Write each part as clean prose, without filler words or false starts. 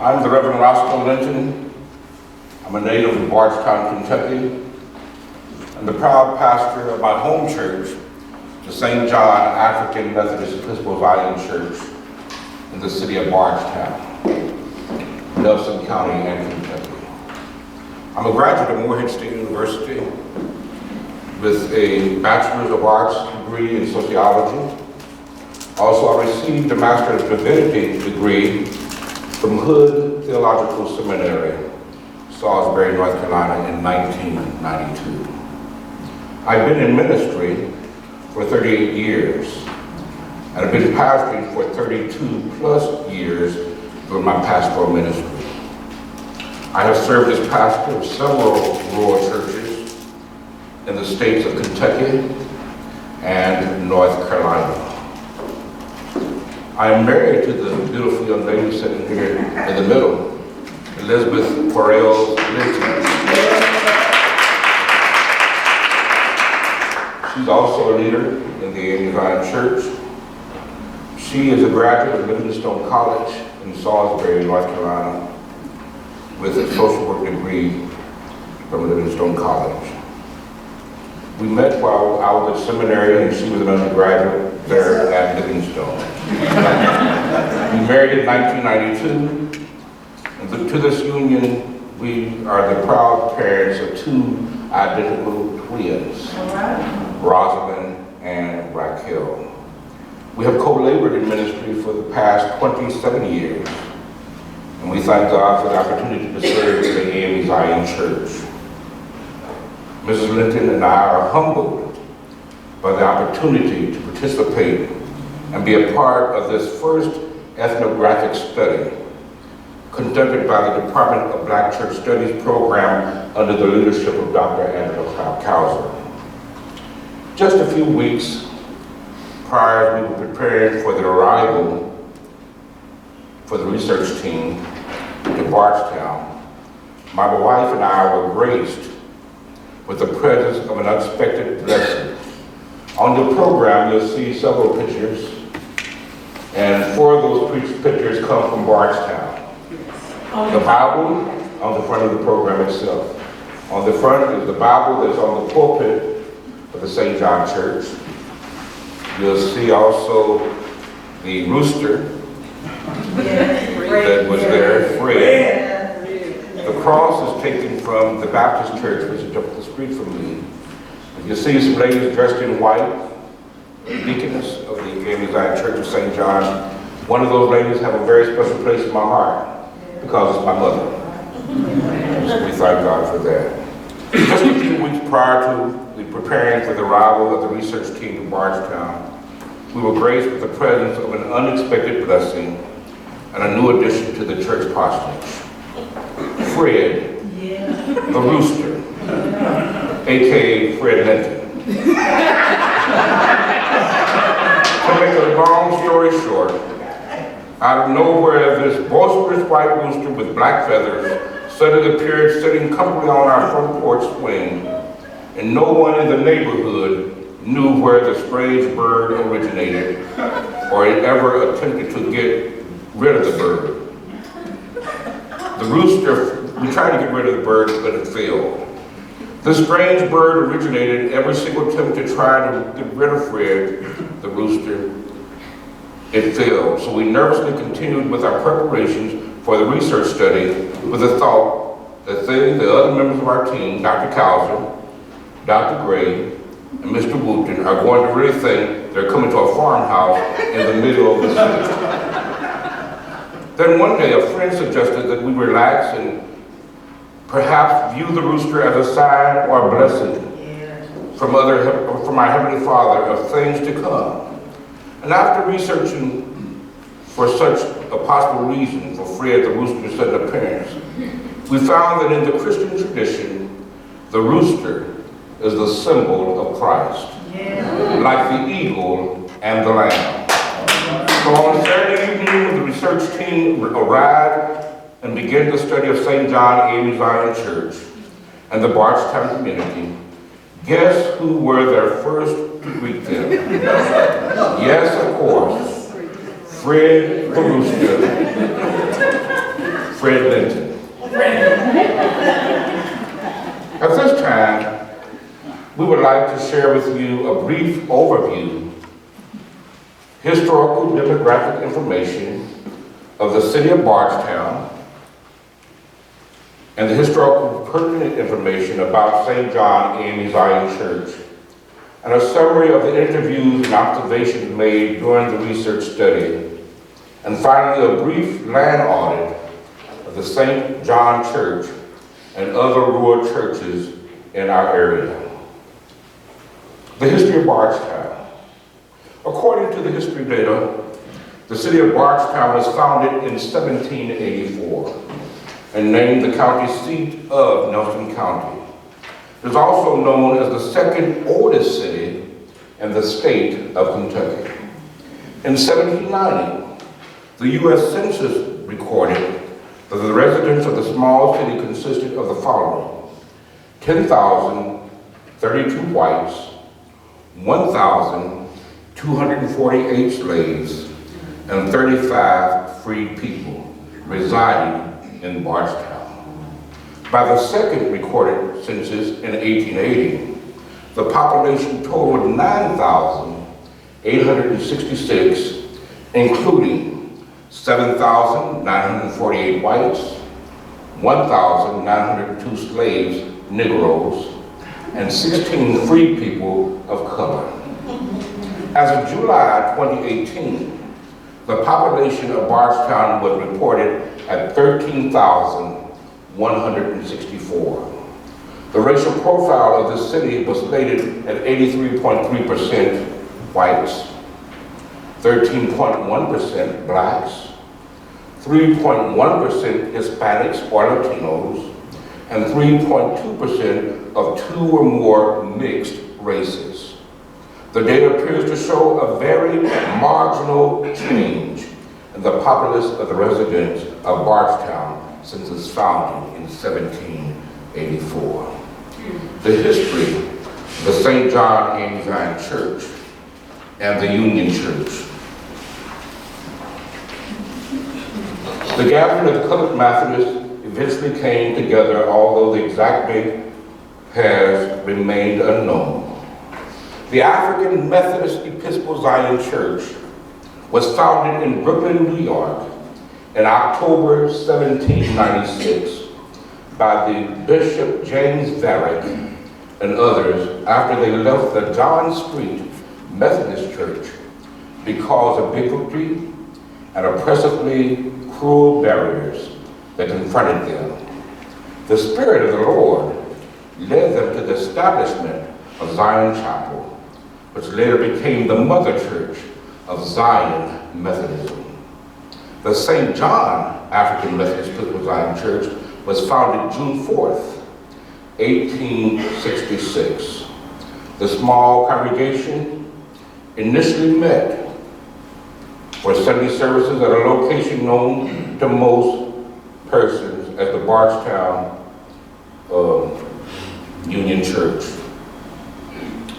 I'm the Reverend Roscoe Linton. I'm a native of Bardstown, Kentucky. I'm the proud pastor of my home church, the St. John African Methodist Episcopal Zion Church in the city of Bardstown, Nelson County, and Kentucky. I'm a graduate of Morehead State University with a Bachelor's of Arts degree in sociology. Also, I received a Master's of Divinity degree from Hood Theological Seminary, Salisbury, North Carolina in 1992. I've been in ministry for 38 years, and I've been pastoring for 32 plus years through my pastoral ministry. I have served as pastor of several rural churches in the states of Kentucky and North Carolina. I am married to the beautiful young lady sitting here in the middle, Elizabeth Linton. She's also a leader in the AME Zion Church. She is a graduate of Livingstone College in Salisbury, North Carolina, with a social work degree from Livingstone College. We met while I was at Seminary and she was an undergraduate there at Livingstone. We married in 1992, and to this union, we are the proud parents of two identical twins, Rosalind and Raquel. We have co-labored in ministry for the past 27 years, and we thank God for the opportunity to serve in the AME Zion Church. Mrs. Linton and I are humbled by the opportunity to participate and be a part of this first ethnographic study conducted by the Department of Black Church Studies program under the leadership of Dr. Angela Cowser. Just a few weeks prior, we were preparing for the arrival for the research team to Bardstown. My wife and I were graced with the presence of an unexpected blessing. On the program, you'll see several pictures, and four of those pictures come from Bardstown. The Bible on the front of the program itself. On the front is the Bible that's on the pulpit of the St. John Church. You'll see also the rooster that was there, Fred. The cross is taken from the Baptist church, which is up the street from me. You see some ladies dressed in white, deaconess of the AME Zion Church of St. John. One of those ladies have a very special place in my heart because it's my mother. So we thank God for that. Just a few weeks prior to the preparing for the arrival of the research team to Bardstown, we were graced with the presence of an unexpected blessing and a new addition to the church parsonage. Fred, the rooster, aka Fred Linton. To make a long story short, out of nowhere, this boisterous white rooster with black feathers suddenly appeared sitting comfortably on our front porch swing, and no one in the neighborhood knew where the strange bird originated or had ever attempted to get rid of the bird. The rooster, we tried to get rid of the bird, but it failed. This strange bird originated every single attempt to try to get rid of Fred, the rooster. It failed. So we nervously continued with our preparations for the research study with the thought that they, the other members of our team, Dr. Cowser, Dr. Gray, and Mr. Wooten, are going to really think they're coming to a farmhouse in the middle of the city. Then one day a friend suggested that we relax and perhaps view the rooster as a sign or a blessing from our Heavenly Father of things to come. And after researching for such a possible reason for Fred the rooster's sudden appearance, we found that in the Christian tradition, the rooster is the symbol of Christ, like the eagle and the lamb. So on Saturday evening, when the research team arrived and began the study of St. John AME Zion Church and the Bardstown community, guess who were there first to greet them? Yes, of course, Fred the rooster Fred Linton. At this time, we would like to share with you a brief overview, historical demographic information of the city of Bardstown, and the historical pertinent information about St. John AME Zion Church, and a summary of the interviews and observations made during the research study, and finally a brief land audit of the St. John Church and other rural churches in our area. The history of Bardstown. According to the history data, the city of Bardstown was founded in 1784 and named the county seat of Nelson County. It is also known as the second oldest city in the state of Kentucky. In 1790, the U.S. Census recorded that the residents of the small city consisted of the following: 10,032 whites, 1,248 slaves, and 35 freed people residing in Bardstown. By the second recorded census in 1880, the population totaled 9,866, including 7,948 whites, 1,902 slaves, Negroes, and 16 free people of color. As of July 2018, the population of Bardstown was reported at 13,164. The racial profile of the city was stated at 83.3% whites, 13.1% blacks, 3.1% Hispanics or Latinos, and 3.2% of two or more mixed races. The data appears to show a very marginal change in the populace of the residents of Bardstown since its founding in 1784. The history of the St. John AME Zion Church and the Union Church. The gathering of the colored Methodists eventually came together, although the exact date has remained unknown. The African Methodist Episcopal Zion Church was founded in Brooklyn, New York in October 1796 by the Bishop James Varick and others after they left the John Street Methodist Church because of bigotry and oppressively cruel barriers that confronted them. The Spirit of the Lord led them to the establishment of Zion Chapel, which later became the mother church of Zion Methodism. The St. John African Methodist Episcopal Zion Church was founded June 4th, 1866. The small congregation initially met for Sunday services at a location known to most persons as the Bardstown Union Church.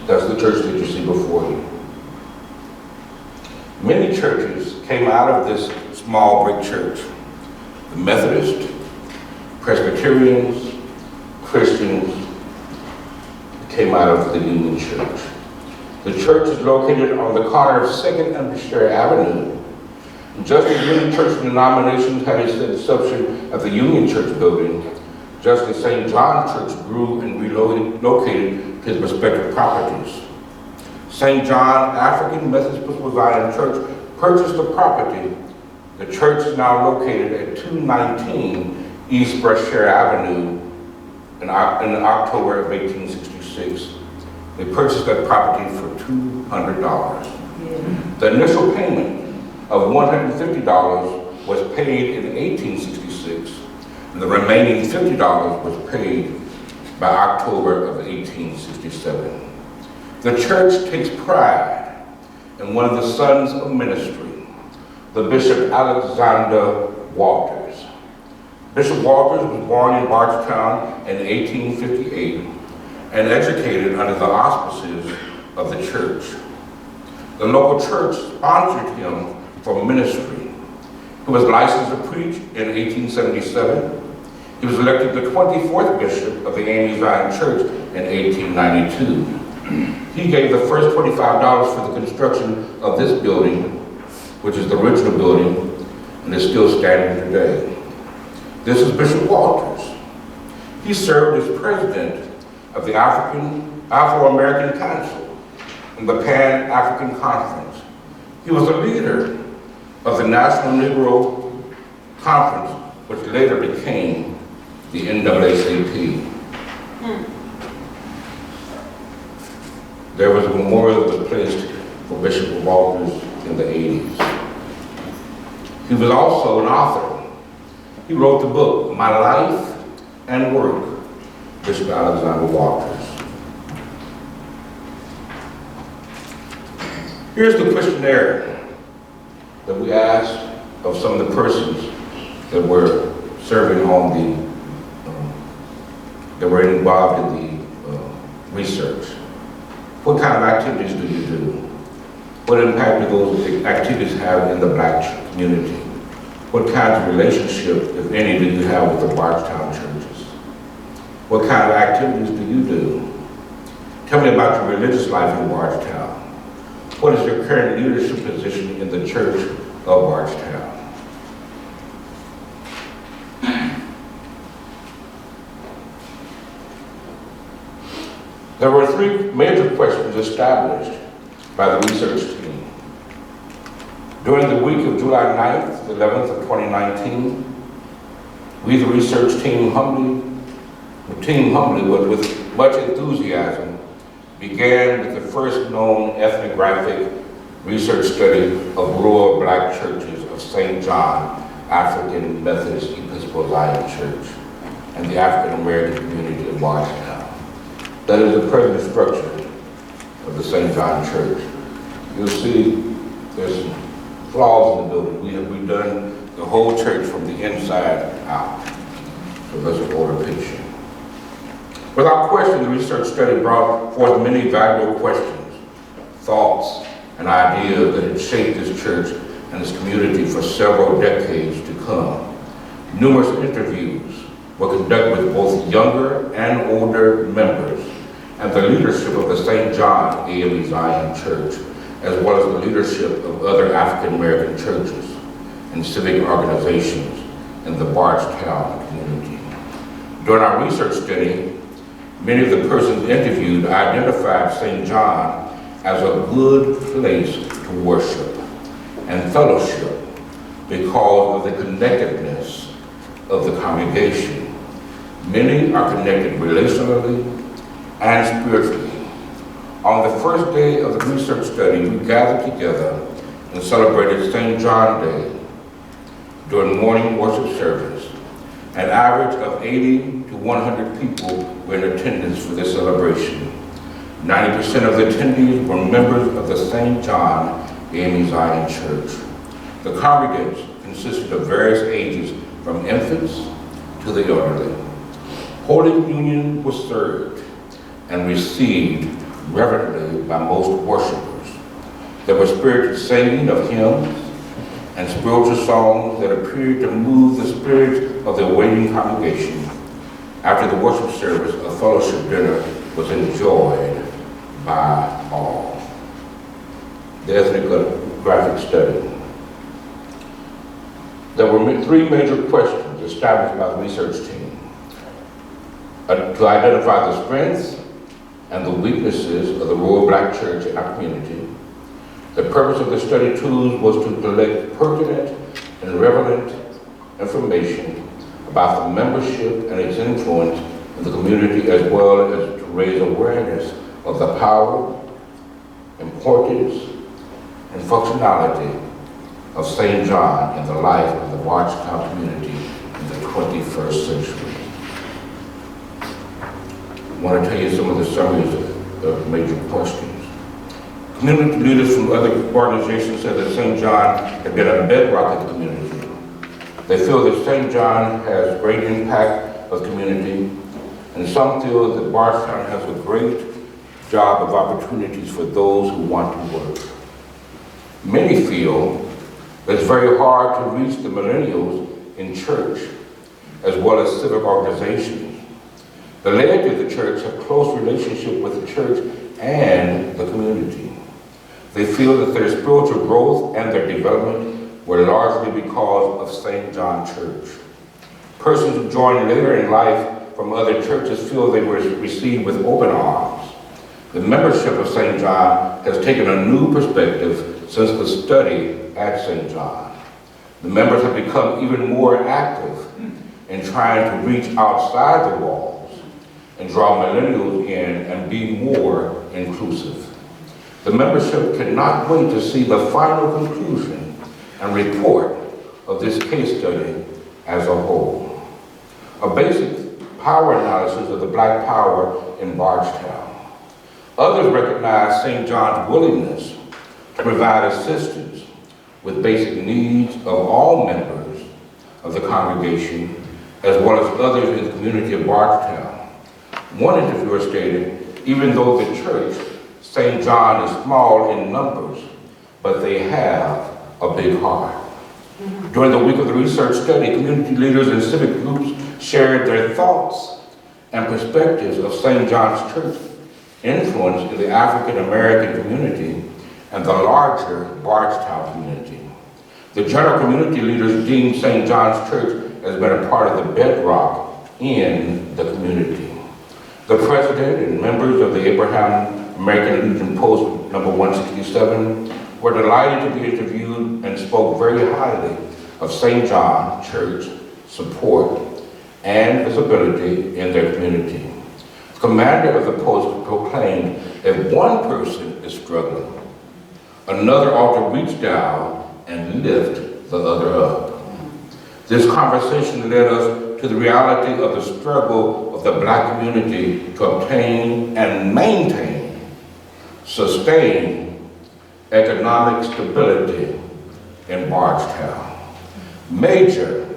That's the church that you see before you. Many churches came out of this small brick church. The Methodists, Presbyterians, Christians came out of the Union Church. The church is located on the corner of 2nd and Presbyterian Avenue. Just as many church denominations had its inception at the Union Church building, just as St. John Church grew and relocated his respective properties. St. John African Methodist Episcopal Zion Church purchased the property. The church is now located at 219 East Presbyterian Avenue in October of 1866. They purchased that property for $200. The initial payment of $150 was paid in 1866, and the remaining $50 was paid by October of 1867. The church takes pride in one of the sons of ministry, the Bishop Alexander Walters. Bishop Walters was born in Bardstown in 1858 and educated under the auspices of the church. The local church sponsored him for ministry, He was licensed to preach in 1877. He was elected the 24th bishop of the AME Zion Church in 1892. He gave the first $25 for the construction of this building, which is the original building, and is still standing today. This is Bishop Walters. He served as president of the Afro-American Council and the Pan-African Conference. He was a leader of the National Negro Conference, which later became the NAACP. There was a memorial that was placed for Bishop Walters in the 80s. He was also an author. He wrote the book, My Life and Work, Bishop Alexander Walters. Here's the questionnaire that we asked of some of the persons that were serving on the, that were involved in the research. What kind of activities do you do? What impact do those activities have in the Black community? What kinds of relationships, if any, do you have with the Bardstown churches? What kind of activities do you do? Tell me about your religious life in Bardstown. What is your current leadership position in the Church of Bardstown? There were three major questions established by the research team. During the week of July 9th, 11th of 2019, we, the research team, humbly, but with much enthusiasm, began with the first known ethnographic research study of rural Black churches of St. John African Methodist Episcopal Zion Church and the African American community of Bardstown. That is the present structure of the St. John Church. You'll see there's some flaws in the building. We have redone the whole church from the inside out. So that's an older picture. Without question, the research study brought forth many valuable questions, thoughts, and ideas that had shaped this church and its community for several decades to come. Numerous interviews were conducted with both younger and older members and the leadership of the St. John AME Zion Church, as well as the leadership of other African American churches and civic organizations in the Bardstown community. During our research study, many of the persons interviewed identified St. John as a good place to worship and fellowship because of the connectedness of the congregation. Many are connected relationally and spiritually. On the first day of the research study, we gathered together and celebrated St. John Day during morning worship service. An average of 80 to 100 people were in attendance for this celebration. 90% of the attendees were members of the St. John AME Zion Church. The congregants consisted of various ages, from infants to the elderly. Holy Communion was served and received reverently by most worshipers. There was spirited singing of hymns and spiritual songs that appeared to move the spirits of the waiting congregation. After the worship service, a fellowship dinner was enjoyed by all. The ethnographic study. There were three major questions established by the research team to identify the strengths and the weaknesses of the rural Black church in our community. The purpose of the study tools was to collect pertinent and relevant information about the membership and its influence in the community, as well as to raise awareness of the power, importance, and functionality of St. John in the life of the Bardstown community in the 21st century. I want to tell you some of the summaries of major questions. Community leaders from other organizations said that St. John had been a bedrock of the community. They feel that St. John has great impact of the community, and some feel that Bardstown has a great job of opportunities for those who want to work. Many feel It's very hard to reach the millennials in church, as well as civic organizations. The laity of the church have close relationship with the church and the community. They feel that their spiritual growth and their development were largely because of St. John Church. Persons who join later in life from other churches feel they were received with open arms. The membership of St. John has taken a new perspective since the study at St. John. The members have become even more active in trying to reach outside the walls and draw millennials in and be more inclusive. The membership cannot wait to see the final conclusion and report of this case study as a whole. A basic power analysis of the Black power in Bardstown. Others recognize St. John's willingness to provide assistance with basic needs of all members of the congregation, as well as others in the community of Bardstown. One interviewer stated, even though the church, St. John, is small in numbers, but they have a big heart. During the week of the research study, community leaders and civic groups shared their thoughts and perspectives of St. John's Church influence in the African American community and the larger Bardstown community. The general community leaders deemed St. John's Church as been a part of the bedrock in the community. The president and members of the Abraham American Legion Post number 167 were delighted to be interviewed and spoke very highly of St. John Church support and visibility in their community. The commander of the post proclaimed, if one person is struggling, another ought to reach down and lift the other up. This conversation led us to the reality of the struggle of the Black community to obtain and maintain, sustain economic stability in Bardstown. Major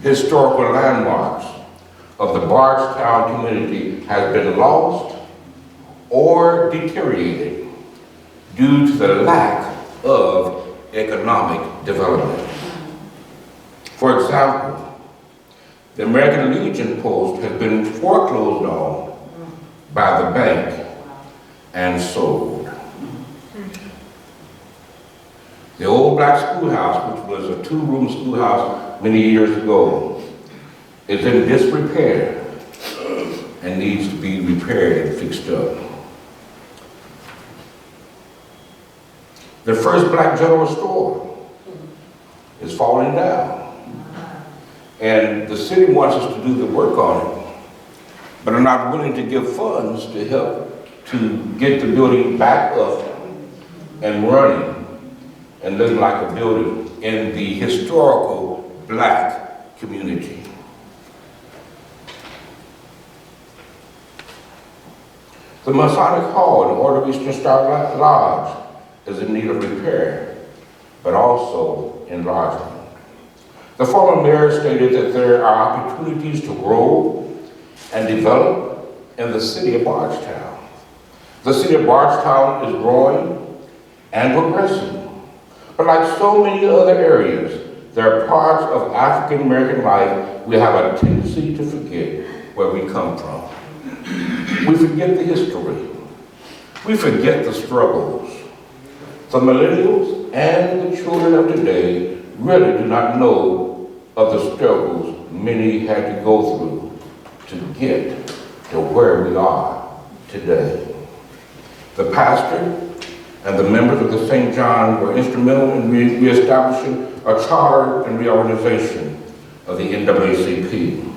historical landmarks of the Bardstown community has been lost or deteriorated due to the lack of economic development. For example, the American Legion Post has been foreclosed on by the bank and sold. The old black schoolhouse, which was a two-room schoolhouse many years ago, is in disrepair and needs to be repaired and fixed up. The first black general store is falling down. And the city wants us to do the work on it, but are not willing to give funds to help to get the building back up and running and living like a building in the historical Black community. The Masonic Hall in Order of Eastern Star Lodge is in need of repair, but also enlargement. The former mayor stated that there are opportunities to grow and develop in the city of Bardstown. The city of Bardstown is growing and progressing, but like so many other areas, there are parts of African American life we have a tendency to forget where we come from. We forget the history. We forget the struggles. The millennials and the children of today really do not know of the struggles many had to go through to get to where we are today. The pastor and the members of the St. John were instrumental in reestablishing a charter and reorganization of the NAACP.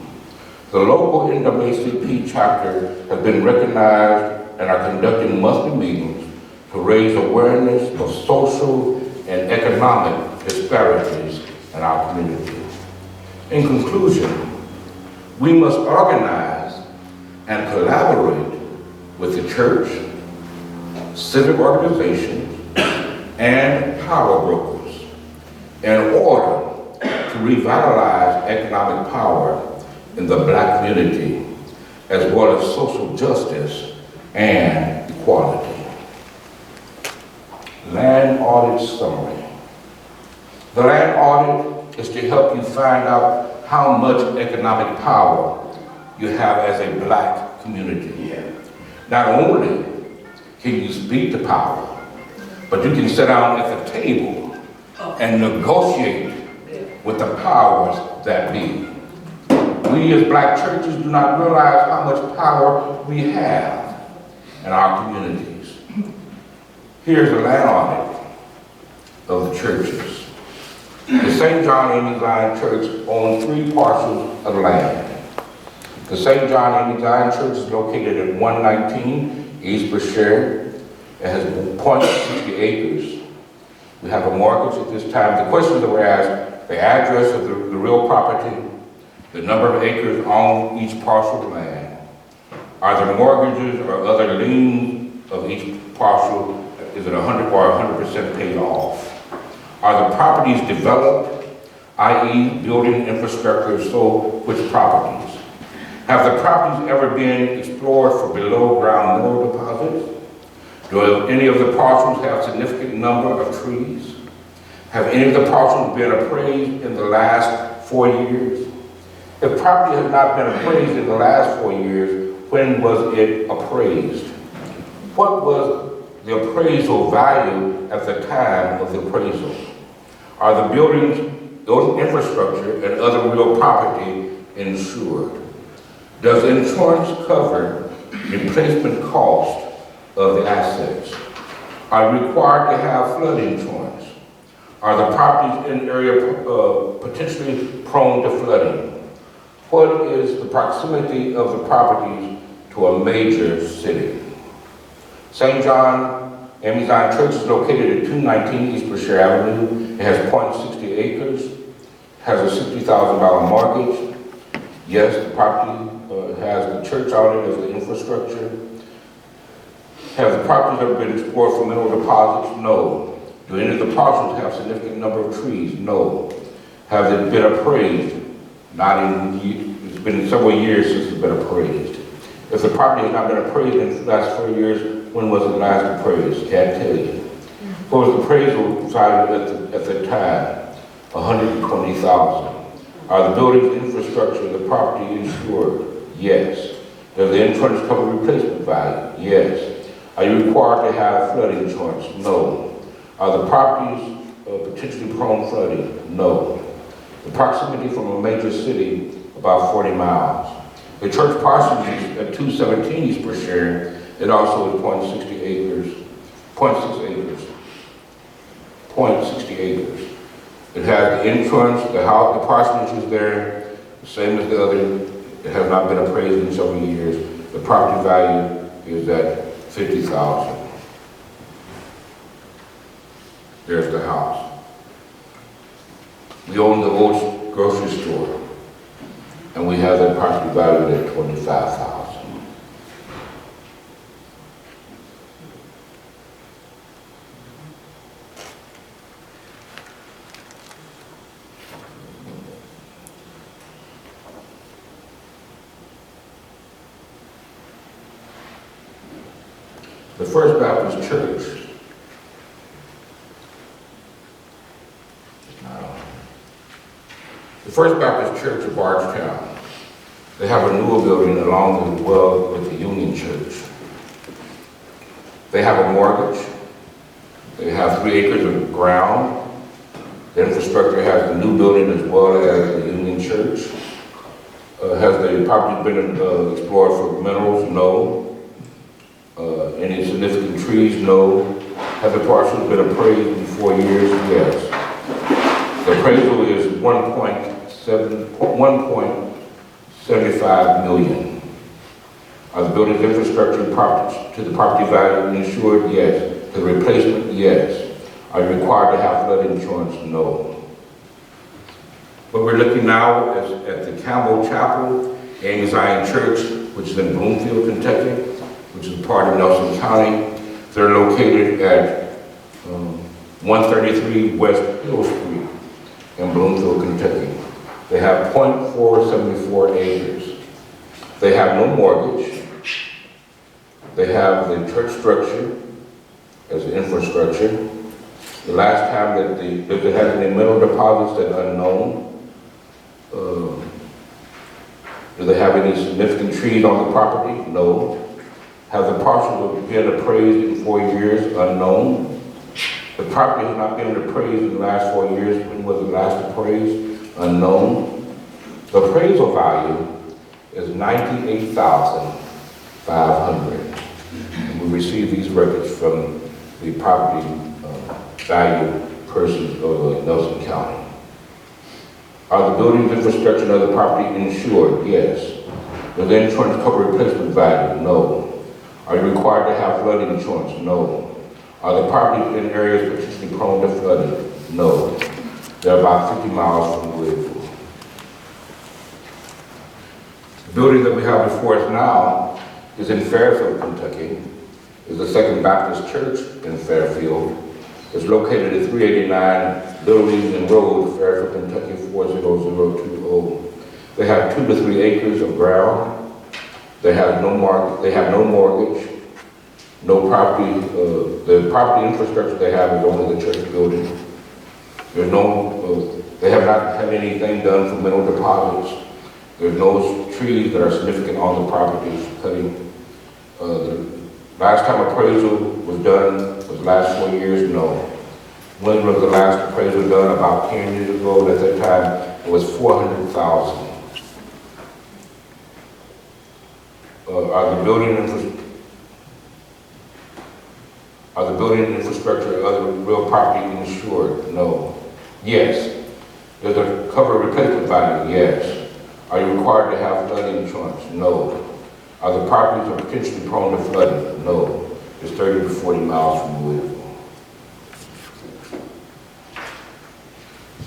The local NAACP chapter has been recognized and are conducting monthly meetings to raise awareness of social and economic disparities in our community. In conclusion, we must organize and collaborate with the church, civic organizations, and power brokers in order to revitalize economic power in the Black community, as well as social justice and equality. Land audit summary. The land audit is to help you find out how much economic power you have as a black community. Not only can you speak to power, but you can sit down at the table and negotiate with the powers that be. We as black churches do not realize how much power we have in our communities. Here's a land audit of the churches. The St. John AME Zion Church owns 3 parcels of land. The St. John AME Zion Church is located at 119 East Brashear. It has 0.60 acres. We have a mortgage at this time. The questions that were asked: the address of the real property, the number of acres on each parcel of land, are there mortgages or other liens of each parcel? Is it 100 or 100% paid off? Are the properties developed, i.e. building infrastructure, so which properties? Have the properties ever been explored for below ground mineral deposits? Do any of the parcels have significant number of trees? Have any of the parcels been appraised in the last 4 years? If property has not been appraised in the last 4 years, when was it appraised? What was the appraisal value at the time of the appraisal? Are the buildings, those infrastructure, and other real property insured? Does insurance cover replacement cost of the assets? Are you required to have flood insurance? Are the properties in area potentially prone to flooding? What is the proximity of the properties to a major city? St. John AME Zion Church is located at 219 East Brashear Avenue. It has 0.60 acres, has a $60,000 mortgage. Yes, the property has the church on it as the infrastructure. Have the properties ever been explored for mineral deposits? No. Do any of the parcels have significant number of trees? No. Have they been appraised? Not in, it's been several years since it's been appraised. If the property has not been appraised in the last 4 years, when was it last appraised? Can't tell you. What was the appraisal valued at the time? $120,000. Are the buildings, infrastructure, the property insured? Yes. Does the insurance cover replacement value? Yes. Are you required to have flood insurance? No. Are the properties potentially prone flooding? No. The proximity from a major city, about 40 miles. The church parcel is at 217 East Brashear. It also is 0.60 acres, 0.6 acres, 0.60 acres. It has the insurance, the house, the parsonage is there, the same as the other. It has not been appraised in several years. The property value is at $50,000. There's the house. We own the old grocery store, and we have that property valued at $25,000. The First Baptist Church. The First Baptist Church of Bardstown. They have a newer building along the well with the Union Church. They have a mortgage. They have 3 acres of ground. The infrastructure has the new building as well as the Union Church. Has the property been explored for minerals? No. Any significant trees? No. Have the parcels been appraised in 4 years? Yes. The appraisal is $1.75 million. Are the building's infrastructure to the property value insured? Yes. To the replacement? Yes. Are you required to have flood insurance? No. But we're looking now at the Campbell Chapel, AME Zion Church, which is in Bloomfield, Kentucky, which is part of Nelson County. They're located at 133 West Hill Street in Bloomfield, Kentucky. They have 0.474 acres. They have no mortgage. They have the church structure as the infrastructure. The last time that if they had any mineral deposits, that's unknown. Do they have any significant trees on the property? No. Have the parcels been appraised in 4 years? Unknown. The property has not been appraised in the last 4 years. When was it last appraised? Unknown. The appraisal value is $98,500. And we received these records from the property value persons of Nelson County. Are the buildings, infrastructure, and other property insured? Yes. Does the insurance cover replacement value? No. Are you required to have flooding insurance? No. Are the properties in areas potentially prone to flooding? No. They're about 50 miles from Louisville. The building that we have before us now is in Fairfield, Kentucky. It's the Second Baptist Church in Fairfield. It's located at 389 Little Union Road, Fairfield, Kentucky 40020. They have 2 to 3 acres of ground. They have no mortgage, no property. The property infrastructure they have is only the church building. There's they have not had anything done for mineral deposits. There's no trees that are significant on the properties. Cutting. The last time appraisal was done was last 4 years. No. When was the last appraisal done? About 10 years ago. At that time, it was $400,000. Are the building infrastructure and other real property insured? No. Yes. Does it cover replacement value? Yes. Are you required to have flooding insurance? No. Are the properties potentially prone to flooding? No. It's 30 to 40 miles from Louisville.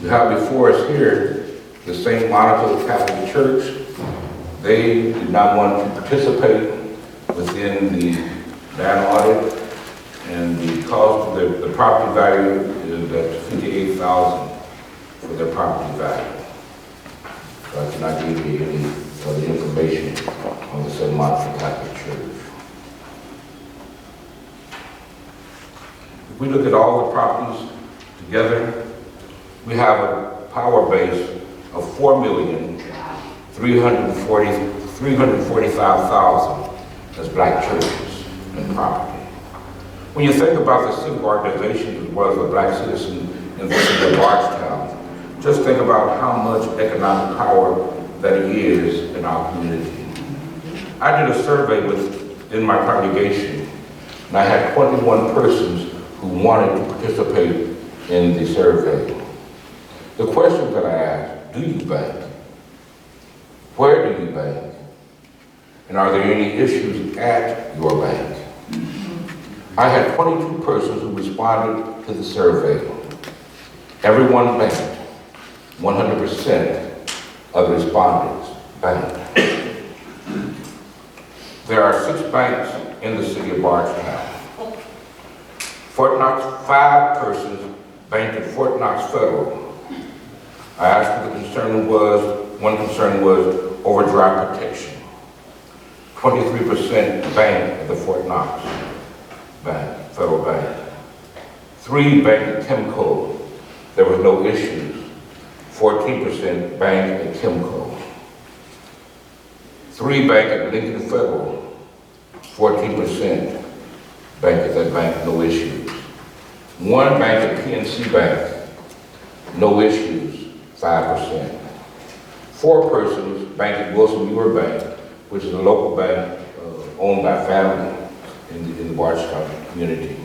We have before us here the St. Monica Catholic Church. They did not want to participate within the land audit, and the cost of the property value is at $58,000 for their property value. So I cannot give you any other information on the St. Monica Catholic Church. If we look at all the properties together, we have a power base of 345,000 as black churches and property. When you think about the civic organization as well as the black citizen in the city of Bardstown, just think about how much economic power that it is in our community. I did a survey within my congregation, and I had 21 persons who wanted to participate in the survey. The questions that I asked: do you bank? Where do you bank? And are there any issues at your bank? I had 22 persons who responded to the survey. Everyone banked. 100% of the respondents banked. There are 6 banks in the city of Bardstown. Fort Knox, 5 persons banked at Fort Knox Federal. I asked what the concern was. One concern was overdraft protection. 23% banked at the Fort Knox Bank, Federal Bank. 3 banked at Kimco. There was no issues. 14% banked at Kimco. 3 banked at Lincoln Federal. 14% banked at that bank, no issues. 1 banked at PNC Bank, no issues, 5%. 4 persons banked at Wilson Muir Bank, which is a local bank owned by family in the Bardstown community.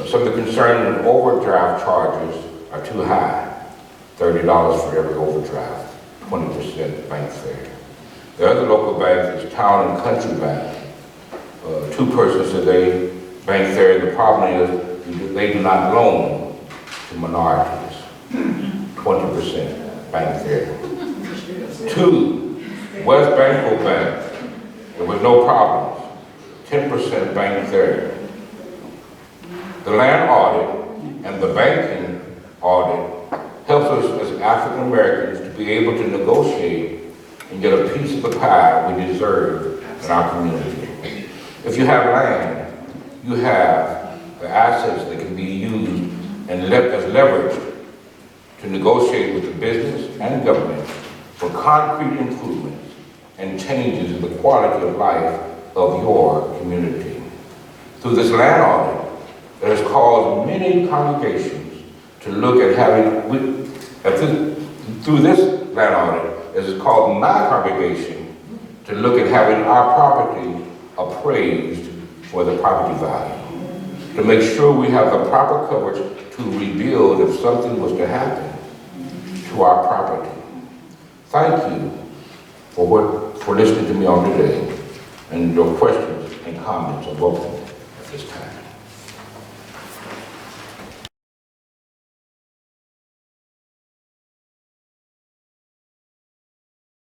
Some of the concerns of overdraft charges are too high. $30 for every overdraft, 20% bank fare. The other local bank is Town and Country Bank. 2 persons said they bank there. The problem is they do not loan to minorities. 20% bank there. 2, West Banco Bank. There was no problems. 10% bank there. The land audit and the banking audit helps us as African Americans to be able to negotiate and get a piece of the pie we deserve in our community. If you have land, you have the assets that can be used and left as leverage to negotiate with the business and government for concrete improvements and changes in the quality of life of your community. Through this land audit, it has caused many congregations to look at through this land audit, it has caused my congregation to look at having our property appraised for the property value, to make sure we have the proper coverage to rebuild if something was to happen to our property. Thank you for listening to me on today, and your questions and comments are welcome at this time.